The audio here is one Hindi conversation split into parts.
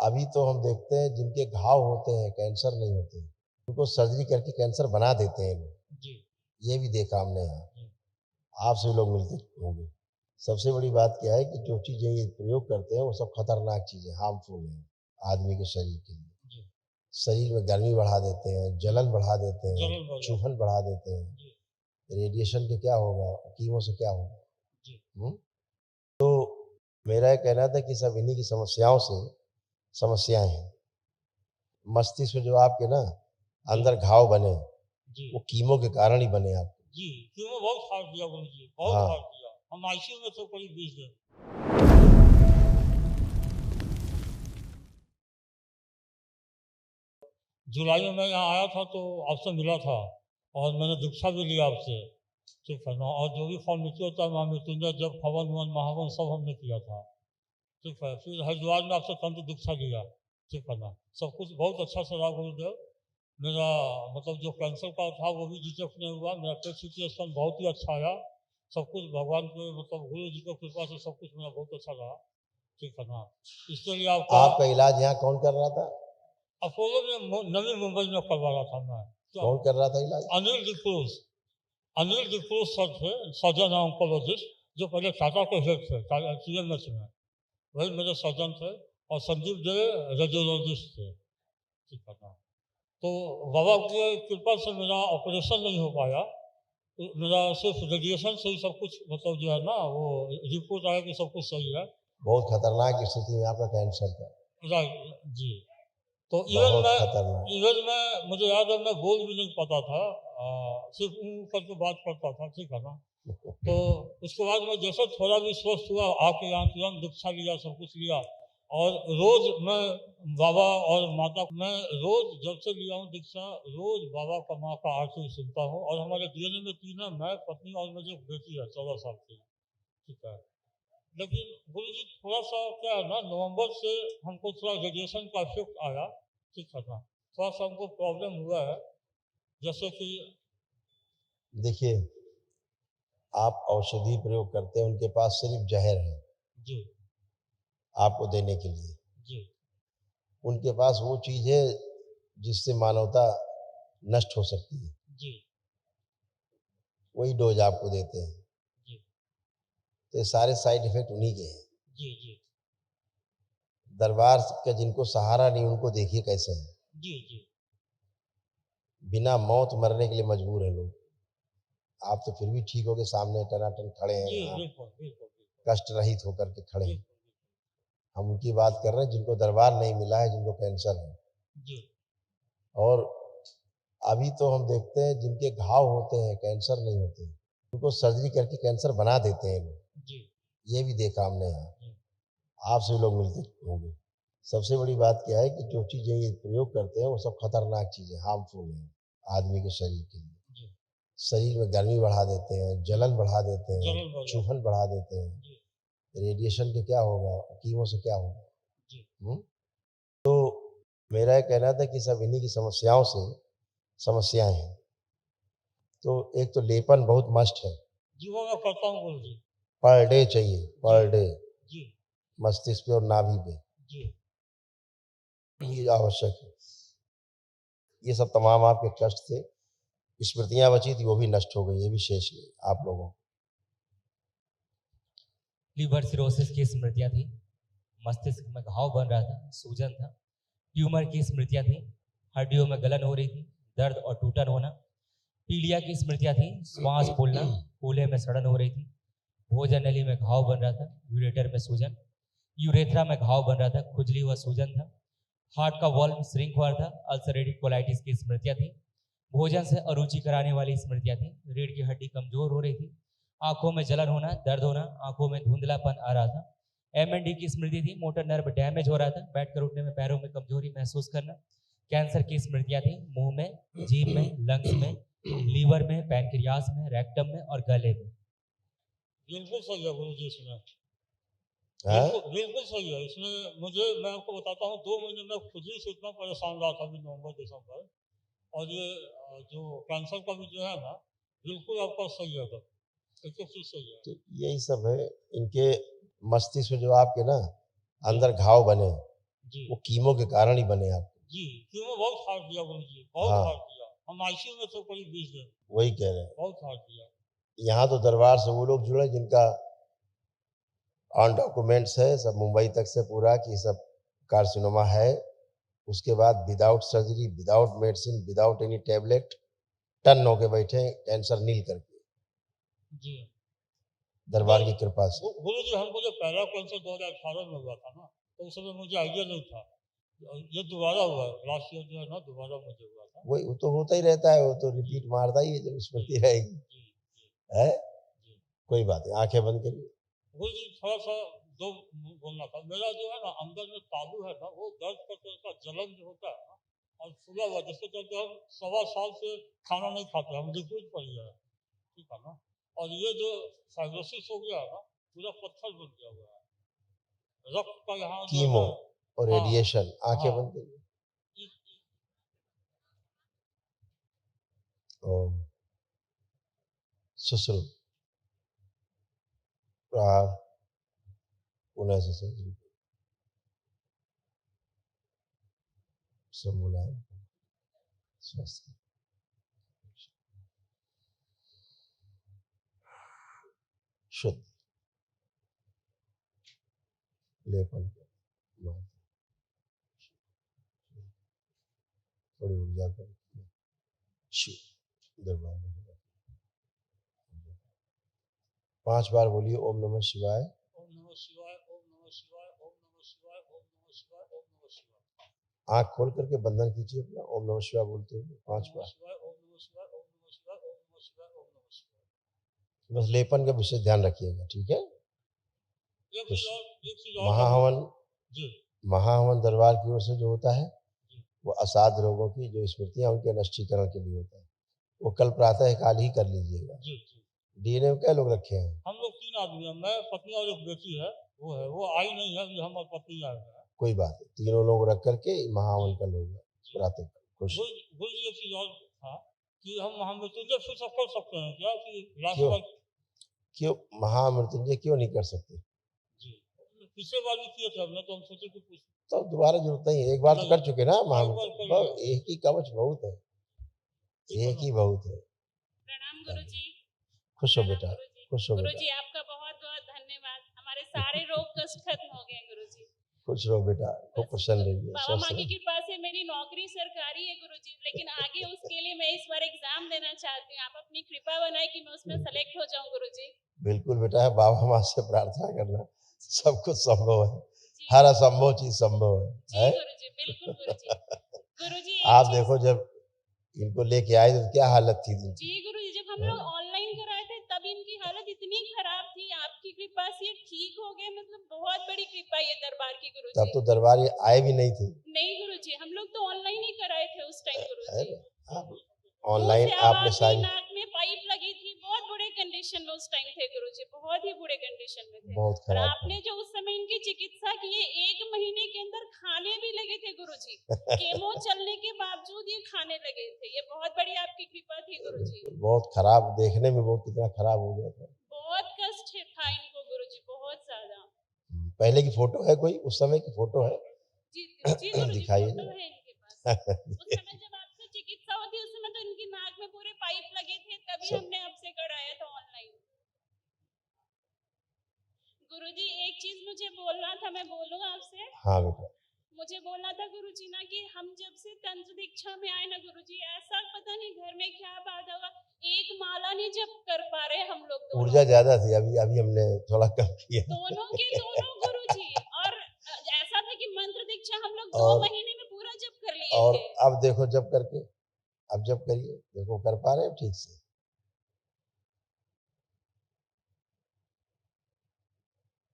अभी तो हम देखते हैं जिनके घाव होते हैं, कैंसर नहीं होते, उनको सर्जरी करके कैंसर बना देते हैं लोग। जी। ये भी देखा हमने यहाँ। जी। आपसे भी लोग मिलते होंगे। सबसे बड़ी बात क्या है कि जो चीज़ें ये प्रयोग करते हैं वो सब खतरनाक चीज़ें, हार्मफुल हैं आदमी के शरीर के लिए। जी। शरीर में गर्मी बढ़ा देते हैं, जलन बढ़ा देते हैं, जलन बढ़ जाती चुभन बढ़ा देते हैं। है। जी। रेडिएशन के क्या होगा, कीमो से क्या होगा? जी। हुँ? तो मेरा ये कहना था कि सब इन्हीं की समस्याओं से समस्याएँ हैं। मस्तिष्क में जो आपके ना अंदर घाव बने, जी। वो कीमो के कारण ही बने आपके। जी, कीमो बहुत खाट दिया गुरुजी, बहुत हाँ। खाट दिया। हम आईसीयू में थे करीब 20 दिन। जुलाई में मैं यहाँ आया था तो आपसे मिला था और मैंने दीक्षा भी लिया आपसे, ठीक है ना? और जो भी फॉर्मेलिटी होता है महामृत्युंजय जप हवन ववन महावन सब हमने किया था, ठीक है। फिर हरिद्वार में आपसे तंत्र दीक्षा लिया, ठीक है ना? सब कुछ बहुत अच्छा से रहा गुरुदेव। मेरा मतलब जो कैंसर का था वो भी डिटेक्ट नहीं हुआ, मेरा पेट सिचुएशन बहुत ही अच्छा आया। सब कुछ भगवान के मतलब गुरु जी की कृपा से सब कुछ मेरा बहुत अच्छा रहा, ठीक है ना? इसके लिए आपका आपका इलाज यहाँ कौन कर रहा था? अपोलो में नवी मुंबई में करवा रहा था मैं। क्या? कौन कर रहा था इलाज? अनिल डिक्रूज, अनिल डिक्रूज सर थे, सर्जन ऑन्कोलॉजिस्ट, जो पहले टाटा के हेड थे सीएमएच में, वही मेरे सर्जन थे। और संदीप दे रेडियोलॉजिस्ट थे, ठीक है ना? तो बाबा की कृपा से मेरा ऑपरेशन नहीं हो पाया, तो मेरा सिर्फ रेडिएशन से ही सब कुछ मतलब जो है ना वो रिपोर्ट आया कि सब कुछ सही है। बहुत खतरनाक स्थिति में आपका कैंसर था। राइट जी। तो बहुत खतरनाक। इवन मैं मुझे याद है मैं बोल भी नहीं पाता था, सिर्फ करके बात करता था, ठीक है ना? तो उसके बाद मैं जैसे थोड़ा भी स्वस्थ हुआ आके यहाँ तुरंत दीक्षा लिया, सब कुछ लिया। और रोज मैं बाबा और माता, मैं रोज जब से लिया हूँ दीक्षा, रोज बाबा का माँ का आरती सुनता हूँ। और हमारे डीएनए में 3 है, मैं, पत्नी और मेरी एक बेटी है 14 साल की, ठीक है। लेकिन गुरु जी थोड़ा सा क्या है ना, नवंबर से हमको थोड़ा रेडिएशन का इफेक्ट आया, ठीक है ना? थोड़ा सा हमको प्रॉब्लम हुआ है, जैसे कि देखिए, आप औषधि प्रयोग करते हैं, उनके पास सिर्फ जहर है जी। आपको देने के लिए। जी। उनके पास वो चीज़ है जिससे मानवता नष्ट हो सकती है। जी। वही डोज आपको देते हैं। जी। तो ये सारे साइड इफ़ेक्ट उन्हीं के हैं। जी। जी। दरबार का जिनको सहारा नहीं, उनको देखिए कैसे हैं। जी। जी। बिना मौत मरने के लिए मजबूर हैं लोग। आप तो फिर भी ठीक हो के सामने टनाटन खड़े हैं जी, यहाँ, बिल्कुल, बिल्कुल, बिल्कुल, कष्ट रहित होकर के खड़े हैं। बिल्कुल, हम उनकी बात कर रहे हैं जिनको दरबार नहीं मिला है, जिनको कैंसर है। जी, और अभी तो हम देखते हैं जिनके घाव होते हैं, कैंसर नहीं होते, उनको सर्जरी करके कैंसर बना देते हैं लोग। जी, ये भी देखा हमने यहाँ। जी, आपसे भी लोग मिलते होंगे। सबसे बड़ी बात क्या है कि जो चीज़ें ये प्रयोग करते हैं वो सब खतरनाक चीज़ें, हार्मफुल हैं आदमी के शरीर के लिए। जी, शरीर में गर्मी बढ़ा देते हैं, जलन बढ़ा देते हैं, जलन बढ़ जाती चुभन बढ़ा देते हैं। है। जी। रेडिएशन के क्या होगा, कीमो से क्या होगा? जी। हुँ? तो मेरा ये कहना था कि सब इन्हीं की समस्याओं से समस्याएँ हैं। तो एक तो लेपन बहुत मस्ट है, जी, वो मैं करता हूँ गुरु जी। पर डे चाहिए, जी। पर डे, जी। मस्तिष्क पे और नाभि पे, जी। ये आवश्यक है। ये सब तमाम आपके कष्ट थे, स्मृतियाँ बची थी वो भी नष्ट हो गई, ये भी शेष नहीं आप लोगों को। लीवर सिरोसिस की स्मृतियाँ थी, मस्तिष्क में घाव बन रहा था, सूजन था, ट्यूमर की स्मृतियाँ थी, हड्डियों में गलन हो रही थी, दर्द और टूटन होना, पीलिया की स्मृतियाँ थी, श्वास फूलना, कूल्हे में सड़न हो रही थी, भोजन नली में घाव बन रहा था, यूरेटर में सूजन, यूरेथ्रा में घाव बन रहा था, खुजली व सूजन था, हार्ट का वॉल्व श्रिंक हुआ था, अल्सरेटिव कोलाइटिस की स्मृतियाँ थी, भोजन से अरुचि कराने वाली स्मृतियाँ थी, रीढ़ की हड्डी कमजोर हो रही थी, आंखों में जलन होना, दर्द होना, आंखों में धुंधलापन आ रहा था, एमएनडी की स्मृति थी, मोटर नर्व डैमेज हो रहा था, बैठकर उठने में पैरों में कमजोरी महसूस करना, कैंसर की स्मृतियाँ थी, मुंह में, जीभ में, लंग्स में, लीवर में, पैनक्रियास में, रेक्टम में और गले में। बिल्कुल सही है गुरु जी इसमें। हाँ? बिल्कुल सही है। इसमें मुझे, मैं आपको बताता हूँ, 2 महीने में खुजली से इतना परेशान रहा था अभी नवंबर, दिसंबर। और ये जो कैंसर का भी जो है ना, बिल्कुल आपका सही है सर, एक-एक चीज़ सही है। तो यही सब है, इनके मस्तिष्क में जो आपके ना अंदर घाव बने, जी वो कीमो के कारण ही बने आप। जी, कीमो बहुत खाट दिया गुरु जी, बहुत हाँ। खाट दिया। हम आईसीयू में थे करीब 20 दिन, वही कह रहे हैं। बहुत खाट दिया। यहाँ तो दरबार से वो लोग जुड़े जिनका ऑन डॉक्यूमेंट्स है सब मुंबई तक से पूरा कि सब कार्सिनोमा है, उसके बाद without surgery, without medicine, without any tablet टन होके बैठे कैंसर नील करके, जी। दरबार की कृपा से। गुरु जी हमको जो पहला कैंसर 2018 में हुआ था ना, तो उस समय मुझे आइडिया नहीं था। ये दोबारा हुआ, लास्ट ईयर जो है ना दोबारा मुझे हुआ था। वही वो तो होता ही रहता है, वो तो रिपीट मारता ही है जब स्मृति रहेगी। जी, जी, है जी। कोई बात नहीं, आंखें बंद करिए। गुरु जी थोड़ा सा दो बोलना था, मेरा जो है ना अंदर में तालू है ना, वो दर्द करके उसका जलन जो होता है ना, और फूला हुआ, जिसके चलते हम 1.25 साल से खाना नहीं खाते, हम लिक्विड पड़ गया है, ठीक है ना। और ये जो फाइब्रोसिस हो गया है ना, पूरा पत्थर बन गया हुआ है, रक्त का यहाँ जो है कीमो ना, और हाँ, रेडिएशन, आंखें हाँ। बंद करिए। ओम सुश्रुत प्राण पुनः से सर्जरी सब मुलायम स्वस्थ शुद्ध लेपन थोड़ी ऊर्जा कर शिव दरबार में 5 बार बोलिए ओम नमः शिवाय। ओम नमः शिवाय, ओम नमः शिवाय, ओम नमः शिवाय, ओम नमः शिवाय, ओम नमः शिवाय। आंख खोल करके बंधन कीजिए अपना, ओम नमः शिवाय बोलते हुए 5 ओम नमः बार। शिवाय, ओम नमः शिवाय, ओम नमः शिवाय, ओम नमः शिवाय, ओम नमः शिवाय। बस लेपन का विशेष ध्यान रखिएगा, ठीक है। एक कुछ चीज और, एक चीज और महाहवन, जी, महाहवन दरबार की ओर से जो होता है जी, वो असाध रोगों की जो स्मृतियां उनके नष्टीकरण के लिए होता है, वो कल प्रातः काल ही कर लीजिएगा। जी, जी। डीएनए में क्या लोग रखे हैं? हम लोग 3 आदमी हैं, मैं, पत्नी और एक बेटी है, वो आई नहीं है, अभी हम और पत्नी आए हैं। कोई बात नहीं, तीनों लोग रख करके महाहवन कल होगा प्रातः खुश। गुरु जी एक चीज और था कि हम महामृत्युंजय फिर से कर सकते हैं क्या, कि लास्ट क्यों? बार? क्यों महामृत्युंजय क्यों नहीं कर सकते? जी, पिछले बार भी किए थे हमने, तो हम सोचे कि कुछ तो दोबारा जरूरत नहीं है, एक बार तो कर चुके ना एक बार कर महामृत्युंजय, लिया। बस एक ही कवच बहुत है, एक ही बहुत है। प्रणाम गुरुजी। खुश हो प्रणाम बेटा, गुरुजी। खुश हो गुरुजी बेटा, आपका बहुत बहुत धन्यवाद, हमारे सारे रोग कष्ट खत्म हो गए गुरुजी। खुश रहो बेटा, खूब प्रसन्न रहिए, बाबा स्वस्थ माँ की रहिए। कृपा से मेरी नौकरी सरकारी है गुरुजी, लेकिन आगे उसके लिए मैं इस बार एग्जाम देना चाहती हूँ, आप अपनी कृपा बनाए कि मैं उसमें सेलेक्ट हो जाऊँ गुरुजी। बिल्कुल बेटा, बाबा माँ से प्रार्थना करना, सब कुछ संभव है, जी हर असंभव चीज संभव जी है? गुरुजी, बिल्कुल गुरुजी। गुरुजी आप देखो जब इनको लेके आए तो क्या हालत थी इनकी? जी गुरुजी, जब हम लोग ऑनलाइन कराए थे तब इनकी हालत इतनी खराब थी, आपकी कृपा से ये ठीक हो गए, मतलब बहुत बड़ी कृपा ये दरबार की गुरुजी। तब तो दरबार ये आए भी नहीं थे। नहीं गुरुजी, हम लोग तो ऑनलाइन ही कराए थे उस टाइम गुरुजी। आप ऑनलाइन आपने सारी, नाक में पाइप लगी थी, बहुत बुरे कंडीशन में उस टाइम थे गुरुजी, बहुत ही बुरे कंडीशन में थे। बहुत और खराब आपने जो उस समय इनकी चिकित्सा की, 1 महीने के अंदर खाने भी लगे थे गुरुजी। केमो चलने के बावजूद ये खाने लगे थे, ये बहुत बड़ी आपकी कृपा थी गुरुजी। बहुत खराब, देखने में बहुत कितना खराब हो गया था। बहुत कष्ट था इनको गुरुजी, बहुत ज्यादा। पहले की फोटो है कोई, उस समय की फोटो है? जी जी गुरुजी, दिखाइए फोटो है इनके पास। उस समय जब आपसे चिकित्सा होती उस समय तो इनकी नाक में पूरे पाइप लगे थे, तभी सब। हमने आपसे कराया था ऑनलाइन। गुरुजी एक चीज मुझे बोलना था, मैं बोलूं आपसे? हाँ बेटा। मुझे बोलना था गुरुजी ना कि हम जब से तंत्र दीक्षा में आए ना गुरुजी, ऐसा पता नहीं घर में क्या बात होगा, एक माला नहीं जप कर पा रहे हम लोग दोनों। ऊर्जा ज्यादा थी, अभी अभी हमने थोड़ा कम किया। दोनों के दोनों गुरुजी, और ऐसा था कि मंत्र दीक्षा हम लोग 2 महीने में पूरा जप कर लिए और थे। अब देखो जब करके, अब जब करिए, देखो कर पा रहे हैं ठीक से।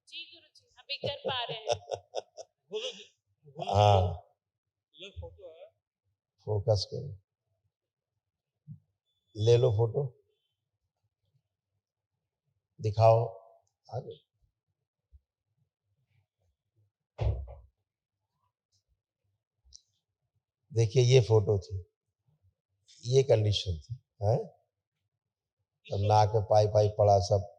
जी गुरुजी, अभी कर पा रहे हैं। हाँ, ये फोटो है, फोकस करो, ले लो फोटो, दिखाओ आगे। देखिए ये फोटो थी, ये कंडीशन थी, है? तब नाक में पाइप पाइप पड़ा, सब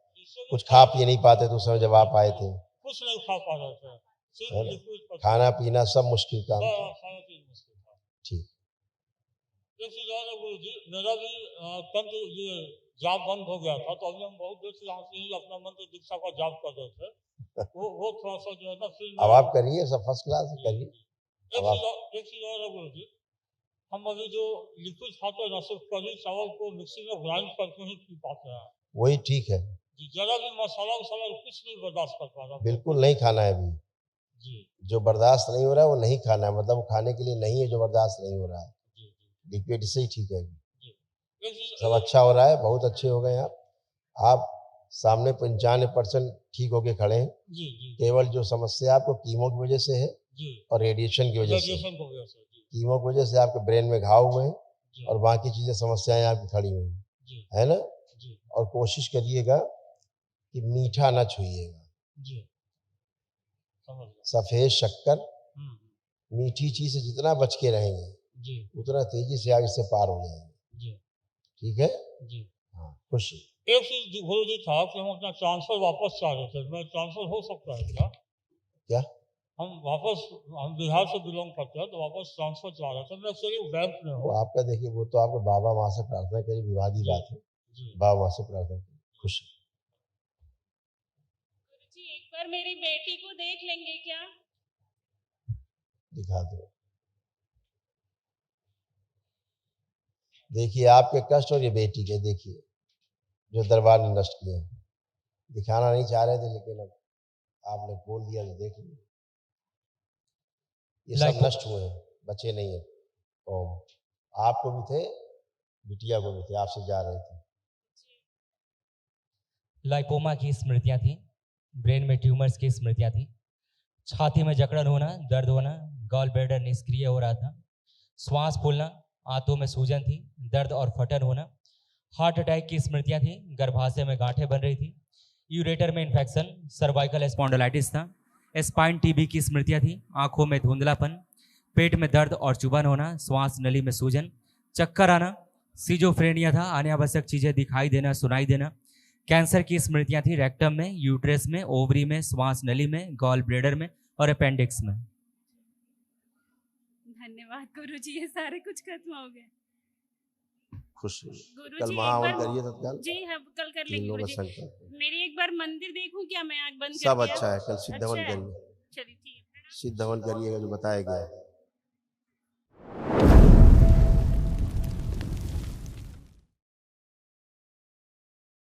कुछ खा पी नहीं पाते थे उस समय जब आप आए थे। कुछ नहीं खा पा रहे थे। सिर्फ है ना? लिक्विड पत्थर। खाना पीना सब मुश्किल काम था। खाना पीना मुश्किल था। ठीक। एक चीज और है गुरु जी, मेरा भी तंत्र ये जाप बंद हो गया था, तो अभी हम बहुत देर से यहाँ से ही अपना मंत्र दीक्षा का जाप कर रहे थे। वो थोड़ा सा जो है ना फिर अब आप करिए, सब फर्स्ट क्लास करिए। एक चीज और है गुरु जी, हम अभी जो लिक्विड खाते हैं ना, सिर्फ कढ़ी चावल को मिक्सी में ग्राइंड करके ही पी पाते हैं। वही ठीक है, जी, जरा भी मसाला वसाला कुछ नहीं बर्दाश्त कर पा रहा। बिल्कुल नहीं खाना है अभी। जी जो बर्दाश्त नहीं हो रहा है वो नहीं खाना है, मतलब वो खाने के लिए नहीं है जो बर्दाश्त नहीं हो रहा है। जी जी लिक्विड से ही ठीक है। जी। एक चीज सब अच्छा हो रहा है, बहुत अच्छे हो गए आप सामने 95% ठीक होके खड़े हैं। जी जी केवल जो समस्या आपको कीमो की वजह से है जी, और रेडिएशन की वजह से। रेडिएशन की वजह से। जी कीमो की वजह से आपके ब्रेन में घाव हुए हैं जी और बाकी चीजें समस्याएं आपकी खड़ी हुई हैं, जी है ना? जी और कोशिश करिएगा कि मीठा ना छूइएगा। जी, समझ गया। सफेद शक्कर, हम्म, मीठी चीज से जितना बच के रहेंगे जी उतना तेजी से आगे से पार हो जाएंगे। जी ठीक है? जी। हाँ, खुश। एक चीज गुरु जी था कि हम अपना ट्रांसफर वापस चाह रहे थे, मैं ट्रांसफर हो सकता है क्या? क्या? हम बिहार से बिलोंग करते हैं, तो वापस ट्रांसफर चाह रहे थे। मैं सिर्फ बैंक में वो हूँ। आपका देखिए, वो तो आपके बाबा वहां से प्रार्थना करी, विवादी जी बात है। जी बाबा वहां से प्रार्थना करी। खुश। गुरुजी एक बार मेरी बेटी को देख लेंगे क्या? दिखा दो। देखिए आपके कष्ट और ये बेटी के, देखिए जो दरबार ने नष्ट किए हैं। दिखाना नहीं चाह रहे थे लेकिन अब आपने बोल दिया तो देख लिया। ये सब नष्ट हुए हैं, बचे नहीं है। ओम आपको भी थे, बिटिया को भी थे, आपसे जा रहे थे। लाइपोमा की स्मृतियां थी, ब्रेन में ट्यूमर्स की स्मृतियां थी, छाती में जकड़न होना, दर्द होना, गॉल ब्लैडर निष्क्रिय हो रहा था, श्वास फूलना, आंतों में सूजन थी, दर्द और फटन होना, हार्ट अटैक की स्मृतियां थी, गर्भाशय में गांठें बन रही थी, यूरेटर में इन्फेक्शन, सर्वाइकल स्पॉन्डिलाइटिस था, स्पाइन टीबी की स्मृतियां थी, आंखों में धुंधलापन, पेट में दर्द और चुभन होना, श्वास नली में सूजन, चक्कर आना, सिजोफ्रेनिया था, अनावश्यक चीजें दिखाई देना, सुनाई देना, कैंसर की स्मृतियां थी, रेक्टम में, यूट्रस में, ओवरी में, श्वास नली में, गॉल ब्लैडर में और अपेंडिक्स में। धन्यवाद गुरुजी, ये सारे कुछ खत्म हो गए। खुश। गुरुजी कल एक महावन बार करिए तत्काल। जी हम कल कर लेंगे तीनों का गुरुजी। संकल्प। मेरी एक बार मंदिर देखूं क्या? मैं आंख बंद सब कर दिया? अच्छा है, कल सिद्ध हवन अच्छा है। करिए। चलिए ठीक है। सिद्ध हवन करिएगा जो बताया गया है।